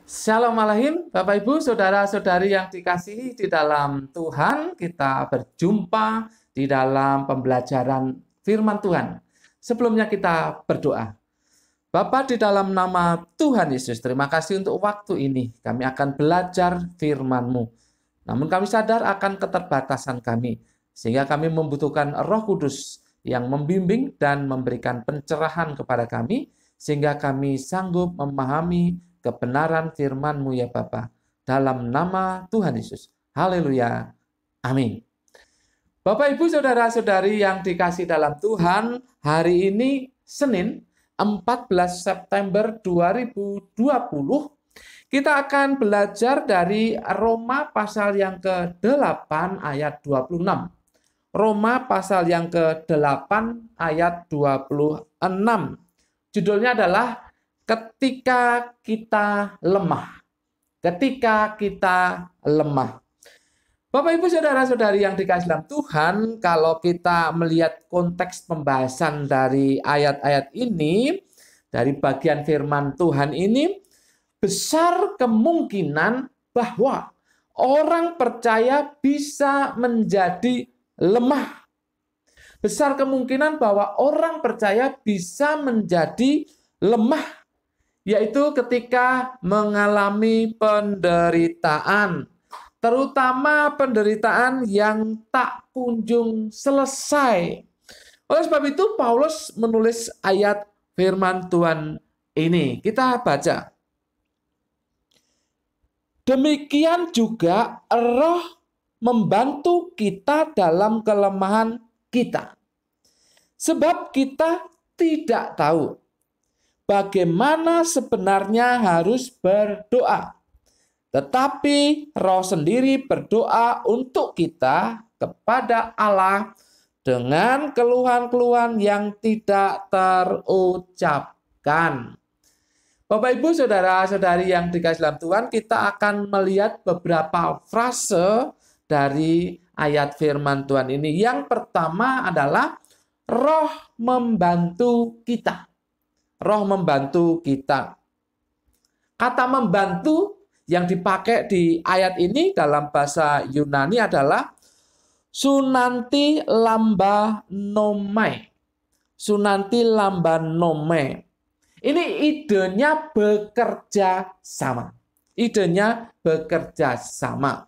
Shalom Alaikum, Bapak Ibu, Saudara-saudari yang dikasihi di dalam Tuhan. Kita berjumpa di dalam pembelajaran firman Tuhan. Sebelumnya kita berdoa. Bapa, di dalam nama Tuhan Yesus, terima kasih untuk waktu ini. Kami akan belajar firman-Mu. Namun kami sadar akan keterbatasan kami, sehingga kami membutuhkan Roh Kudus yang membimbing dan memberikan pencerahan kepada kami, sehingga kami sanggup memahami kebenaran firman-Mu ya Bapa. Dalam nama Tuhan Yesus. Haleluya. Amin. Bapak, Ibu, Saudara-saudari yang dikasih dalam Tuhan, hari ini Senin 14 September 2020, kita akan belajar dari Roma pasal yang ke-8 ayat 26. Roma pasal yang ke-8 ayat 26. Judulnya adalah ketika kita lemah. Ketika kita lemah. Bapak, Ibu, Saudara-saudari yang dikasihi dalam Tuhan, kalau kita melihat konteks pembahasan dari ayat-ayat ini, dari bagian firman Tuhan ini, besar kemungkinan bahwa orang percaya bisa menjadi lemah. Besar kemungkinan bahwa orang percaya bisa menjadi lemah, yaitu ketika mengalami penderitaan, terutama penderitaan yang tak kunjung selesai. Oleh sebab itu, Paulus menulis ayat firman Tuhan ini. Kita baca. Demikian juga Roh membantu kita dalam kelemahan kita. Sebab kita tidak tahu bagaimana sebenarnya harus berdoa. Tetapi Roh sendiri berdoa untuk kita kepada Allah dengan keluhan-keluhan yang tidak terucapkan. Bapak, Ibu, Saudara-saudari yang dikasihi dalam Tuhan, kita akan melihat beberapa frase dari ayat firman Tuhan ini. Yang pertama adalah Roh membantu kita. Roh membantu kita. Kata membantu yang dipakai di ayat ini dalam bahasa Yunani adalah sunanti lamba nomai. Sunanti lamba nomai. Ini idenya bekerja sama. Idenya bekerja sama.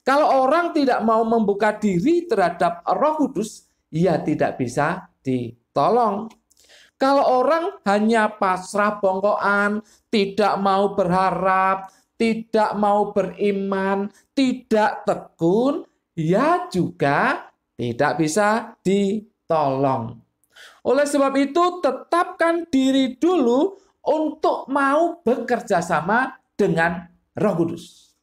Kalau orang tidak mau membuka diri terhadap Roh Kudus, ia tidak bisa ditolong. Kalau orang hanya pasrah bongkoan, tidak mau berharap, tidak mau beriman, tidak tekun, ya juga tidak bisa ditolong. Oleh sebab itu, tetapkan diri dulu untuk mau bekerja sama dengan Roh Kudus.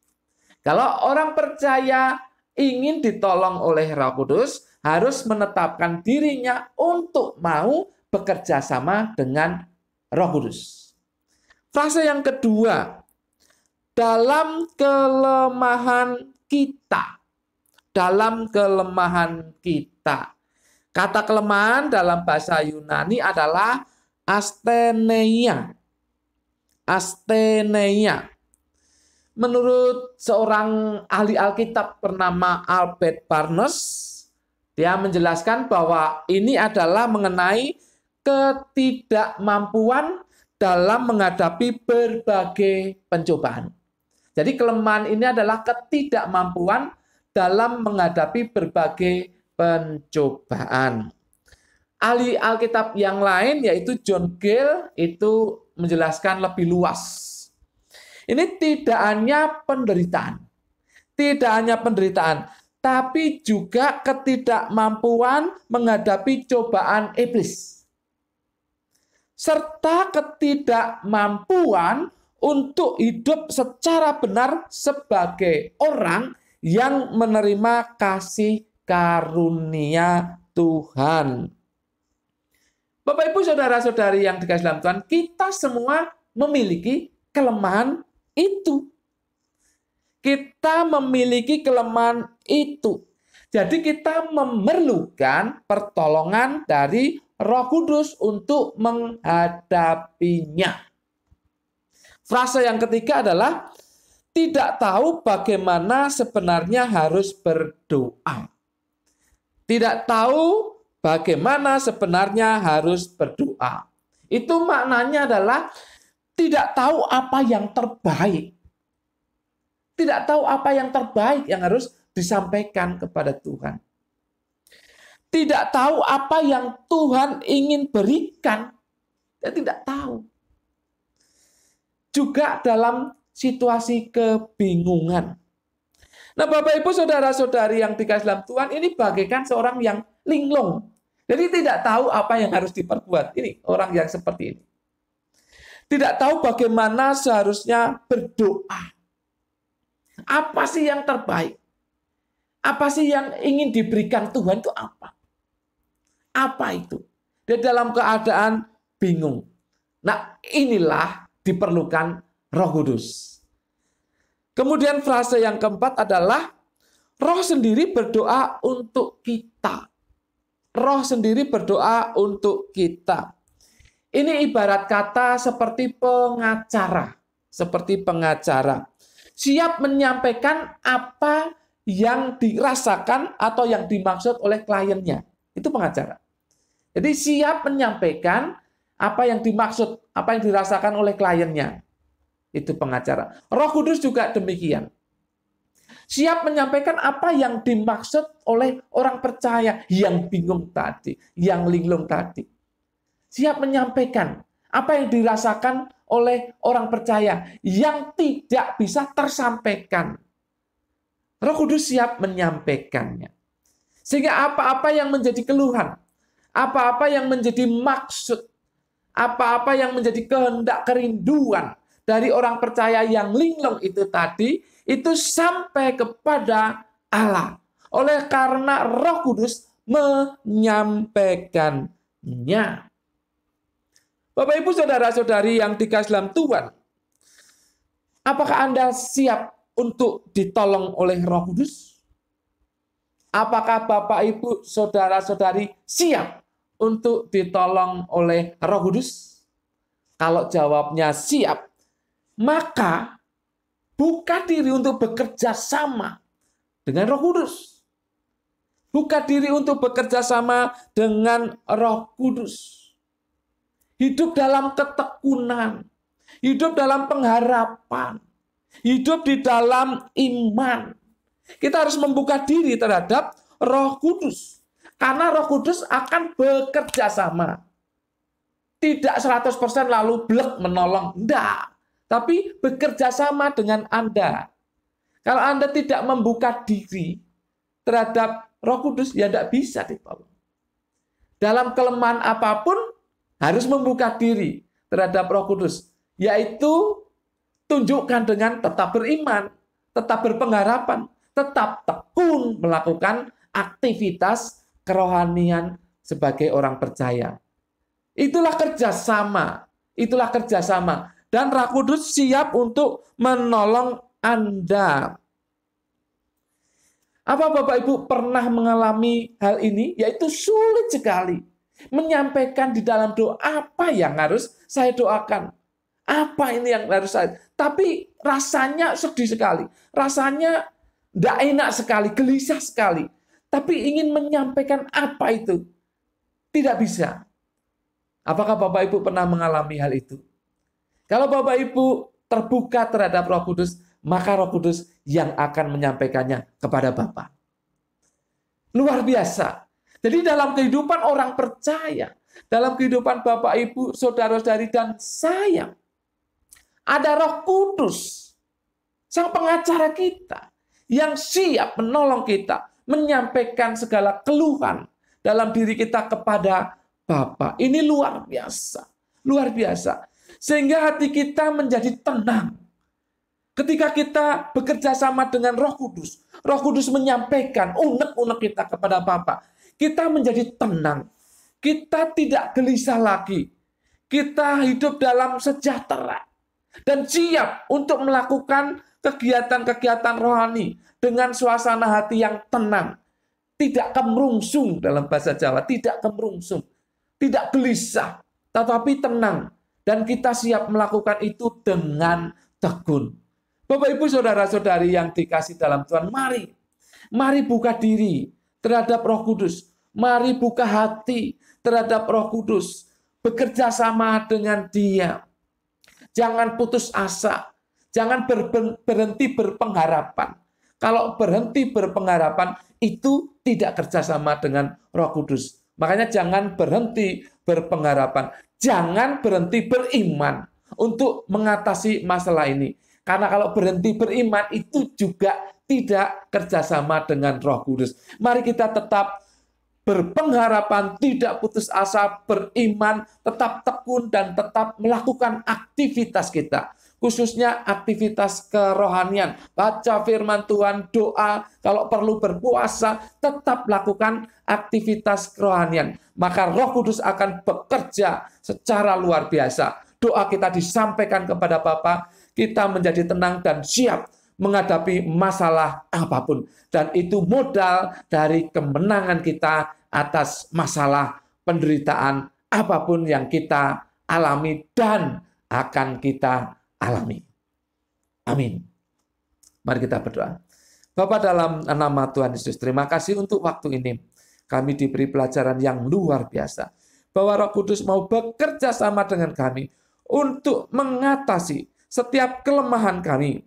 Kalau orang percaya ingin ditolong oleh Roh Kudus, harus menetapkan dirinya untuk mau bekerja sama dengan Roh Kudus. Frase yang kedua, dalam kelemahan kita. Dalam kelemahan kita. Kata kelemahan dalam bahasa Yunani adalah astheneia. Astheneia. Menurut seorang ahli Alkitab bernama Albert Barnes, dia menjelaskan bahwa ini adalah mengenai ketidakmampuan dalam menghadapi berbagai pencobaan. Jadi kelemahan ini adalah ketidakmampuan dalam menghadapi berbagai pencobaan. Ahli Alkitab yang lain yaitu John Gill itu menjelaskan lebih luas. Ini tidak hanya penderitaan, tapi juga ketidakmampuan menghadapi cobaan iblis. Serta ketidakmampuan untuk hidup secara benar sebagai orang yang menerima kasih karunia Tuhan. Bapak, Ibu, Saudara-saudari yang dikasihi dalam Tuhan, kita semua memiliki kelemahan itu. Kita memiliki kelemahan itu. Jadi kita memerlukan pertolongan dari Roh Kudus untuk menghadapinya. Frase yang ketiga adalah tidak tahu bagaimana sebenarnya harus berdoa. Tidak tahu bagaimana sebenarnya harus berdoa. Itu maknanya adalah tidak tahu apa yang terbaik. Tidak tahu apa yang terbaik yang harus disampaikan kepada Tuhan. Tidak tahu apa yang Tuhan ingin berikan. Dia tidak tahu. Juga dalam situasi kebingungan. Nah, Bapak Ibu saudara-saudari yang dikasihi dalam Tuhan, ini bagaikan seorang yang linglung. Jadi tidak tahu apa yang harus diperbuat. Ini orang yang seperti ini. Tidak tahu bagaimana seharusnya berdoa. Apa sih yang terbaik? Apa sih yang ingin diberikan Tuhan itu apa? Apa itu? Dia dalam keadaan bingung. Nah, inilah diperlukan Roh Kudus. Kemudian frase yang keempat adalah Roh sendiri berdoa untuk kita. Roh sendiri berdoa untuk kita. Ini ibarat kata seperti pengacara. Seperti pengacara. Siap menyampaikan apa yang dirasakan atau yang dimaksud oleh kliennya. Itu pengacara. Jadi siap menyampaikan apa yang dimaksud, apa yang dirasakan oleh kliennya. Itu pengacara. Roh Kudus juga demikian. Siap menyampaikan apa yang dimaksud oleh orang percaya yang bingung tadi, yang linglung tadi. Siap menyampaikan apa yang dirasakan oleh orang percaya yang tidak bisa tersampaikan. Roh Kudus siap menyampaikannya. Sehingga apa-apa yang menjadi keluhan, apa-apa yang menjadi maksud, apa-apa yang menjadi kehendak kerinduan dari orang percaya yang linglung itu tadi, itu sampai kepada Allah. Oleh karena Roh Kudus menyampaikannya. Bapak Ibu saudara-saudari yang dikasihi dalam Tuhan, apakah Anda siap untuk ditolong oleh Roh Kudus? Apakah Bapak Ibu saudara-saudari siap untuk ditolong oleh Roh Kudus? Kalau jawabnya siap, maka buka diri untuk bekerja sama dengan Roh Kudus. Buka diri untuk bekerja sama dengan Roh Kudus. Hidup dalam ketekunan, hidup dalam pengharapan, hidup di dalam iman. Kita harus membuka diri terhadap Roh Kudus. Karena Roh Kudus akan bekerja sama. Tidak 100% lalu blek menolong. Tidak. Tapi bekerja sama dengan Anda. Kalau Anda tidak membuka diri terhadap Roh Kudus, ya tidak bisa ditolong. Dalam kelemahan apapun, harus membuka diri terhadap Roh Kudus. Yaitu tunjukkan dengan tetap beriman, tetap berpengharapan, tetap tekun melakukan aktivitas kerohanian sebagai orang percaya. Itulah kerjasama. Itulah kerjasama. Dan Roh Kudus siap untuk menolong Anda. Apa Bapak Ibu pernah mengalami hal ini? Yaitu sulit sekali menyampaikan di dalam doa apa yang harus saya doakan. Apa ini yang harus saya... Tapi rasanya sedih sekali. Rasanya tidak enak sekali, gelisah sekali. Tapi ingin menyampaikan apa itu? Tidak bisa. Apakah Bapak Ibu pernah mengalami hal itu? Kalau Bapak Ibu terbuka terhadap Roh Kudus, maka Roh Kudus yang akan menyampaikannya kepada Bapak. Luar biasa. Jadi dalam kehidupan orang percaya, dalam kehidupan Bapak, Ibu, saudara-saudari, dan saya, ada Roh Kudus, sang pengacara kita, yang siap menolong kita, menyampaikan segala keluhan dalam diri kita kepada Bapa. Ini luar biasa. Luar biasa. Sehingga hati kita menjadi tenang. Ketika kita bekerja sama dengan Roh Kudus, Roh Kudus menyampaikan unek-unek kita kepada Bapa. Kita menjadi tenang. Kita tidak gelisah lagi. Kita hidup dalam sejahtera. Dan siap untuk melakukan kegiatan-kegiatan rohani dengan suasana hati yang tenang. Tidak kemerungsung dalam bahasa Jawa. Tidak kemerungsung. Tidak gelisah. Tetapi tenang. Dan kita siap melakukan itu dengan tekun. Bapak, Ibu, Saudara-saudari yang dikasih dalam Tuhan, mari buka diri terhadap Roh Kudus. Mari buka hati terhadap Roh Kudus. Bekerja sama dengan Dia. Jangan putus asa. Jangan berhenti berpengharapan. Kalau berhenti berpengharapan, itu tidak kerjasama dengan Roh Kudus. Makanya jangan berhenti berpengharapan. Jangan berhenti beriman untuk mengatasi masalah ini. Karena kalau berhenti beriman, itu juga tidak kerjasama dengan Roh Kudus. Mari kita tetap berpengharapan, tidak putus asa, beriman, tetap tekun, dan tetap melakukan aktivitas kita. Khususnya aktivitas kerohanian. Baca firman Tuhan, doa, kalau perlu berpuasa, tetap lakukan aktivitas kerohanian. Maka Roh Kudus akan bekerja secara luar biasa. Doa kita disampaikan kepada Bapa, kita menjadi tenang dan siap menghadapi masalah apapun. Dan itu modal dari kemenangan kita atas masalah penderitaan apapun yang kita alami dan akan kita alami. Amin. Mari kita berdoa. Bapa, dalam nama Tuhan Yesus, terima kasih untuk waktu ini. Kami diberi pelajaran yang luar biasa. Bahwa Roh Kudus mau bekerja sama dengan kami untuk mengatasi setiap kelemahan kami.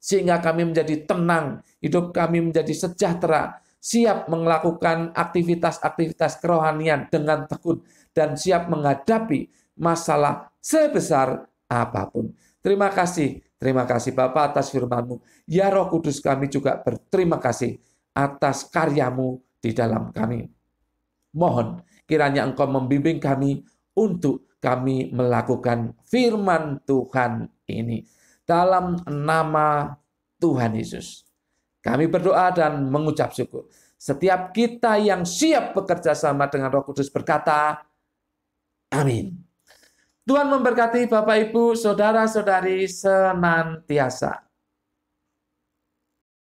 Sehingga kami menjadi tenang, hidup kami menjadi sejahtera, siap melakukan aktivitas-aktivitas kerohanian dengan tekun, dan siap menghadapi masalah sebesar apapun. Terima kasih Bapa atas firman-Mu. Ya Roh Kudus, kami juga berterima kasih atas karya-Mu di dalam kami. Mohon kiranya Engkau membimbing kami untuk kami melakukan firman Tuhan ini. Dalam nama Tuhan Yesus, kami berdoa dan mengucap syukur. Setiap kita yang siap bekerja sama dengan Roh Kudus berkata, amin. Tuhan memberkati Bapak, Ibu, Saudara-saudari senantiasa.